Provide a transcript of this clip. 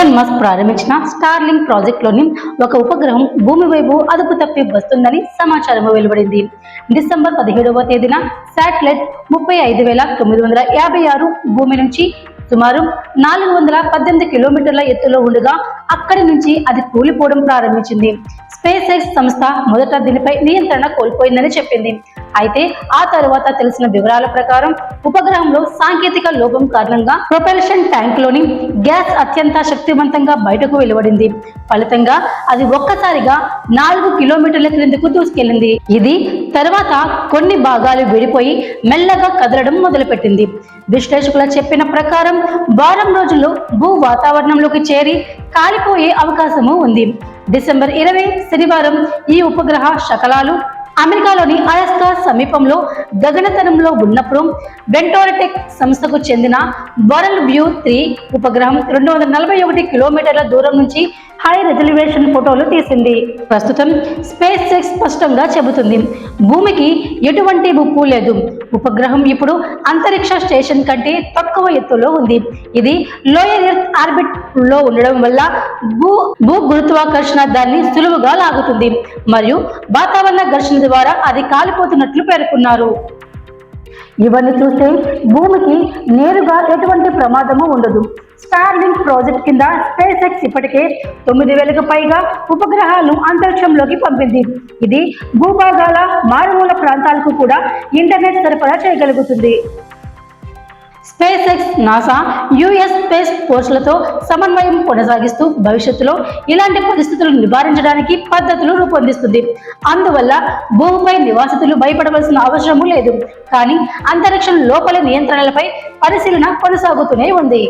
Elon Musk ప్రారంభించిన Starlink ప్రాజెక్టులోని ఒక ఉపగ్రహం భూమి వైపు అదుపు తప్పి వస్తుందని సమాచారం వెలువడింది. డిసెంబర్ 17వ తేదీన శాటిలైట్ 35,956 భూమి నుంచి సుమారు 418 కిలోమీటర్ల ఎత్తులో ఉండగా అక్కడి నుంచి అది కూలిపోవడం ప్రారంభించింది. స్పేస్ ఎక్స్ సంస్థ మొదట దీనిపై నియంత్రణ కోల్పోయిందని చెప్పింది. అయితే ఆ తరువాత తెలిసిన వివరాల ప్రకారం ఉపగ్రహంలో సాంకేతిక లోపం కారణంగా ప్రొపల్షన్ ట్యాంక్ లోని గ్యాస్ అత్యంత శక్తివంతంగా బయటకు వెలువడింది. ఫలితంగా అది ఒక్కసారిగా 4 కిలోమీటర్ల క్రిందకు దూసుకెళ్లింది. ఇది తర్వాత కొన్ని భాగాలు విడిపోయి మెల్లగా కదలడం మొదలుపెట్టింది. విశ్లేషకులు చెప్పిన ప్రకారం వారం రోజుల్లో భూ వాతావరణంలోకి చేరి కాలిపోయే అవకాశము ఉంది. డిసెంబర్ 20 శనివారం ఈ ఉపగ్రహ శకలాలు అమెరికాలోని అలాస్కా సమీపంలో గగనతలంలో ఉన్నప్పుడు వెంటోరటెక్ సంస్థకు చెందిన వరల్డ్ వ్యూ 3 ఉపగ్రహం 241 కిలోమీటర్ల దూరం నుంచి హై రెజల్యూషన్ ఫోటోలు తీసింది. ప్రస్తుతం స్పేస్ ఎక్స్ స్పష్టంగా చెబుతుంది, భూమికి ఎటువంటి ముప్పు లేదు. ఉపగ్రహం ఇప్పుడు అంతరిక్ష స్టేషన్ కంటే తక్కువ ఎత్తులో ఉంది. ఇది లోయర్ ఎర్త్ ఆర్బిట్ లో ఉండడం వల్ల భూ గురుత్వాకర్షణ దాన్ని సులువుగా లాగుతుంది మరియు వాతావరణ ఘర్షణ ద్వారా అది కాలిపోతున్నట్లు పేర్కొన్నారు. ఇవన్నీ చూస్తే భూమికి నేరుగా ఎటువంటి ప్రమాదము ఉండదు. స్టార్లింక్ ప్రాజెక్ట్ కింద స్పేస్ ఎక్స్ ఇప్పటికే 9,000కు పైగా ఉపగ్రహాలను అంతరిక్షంలోకి పంపింది. ఇది భూభాగాల మారుమూల ప్రాంతాలకు కూడా ఇంటర్నెట్ సరఫరా చేయగలుగుతుంది. SpaceX, NASA, US space ఫోర్స్లతో సమన్వయం కొనసాగిస్తూ భవిష్యత్తులో ఇలాంటి పరిస్థితులను నివారించడానికి పద్ధతులు రూపొందిస్తుంది. అందువల్ల భూమిపై నివాసితులు భయపడవలసిన అవసరము లేదు. కానీ అంతరిక్షం లోపలి నియంత్రణలపై పరిశీలన కొనసాగుతూనే ఉంది.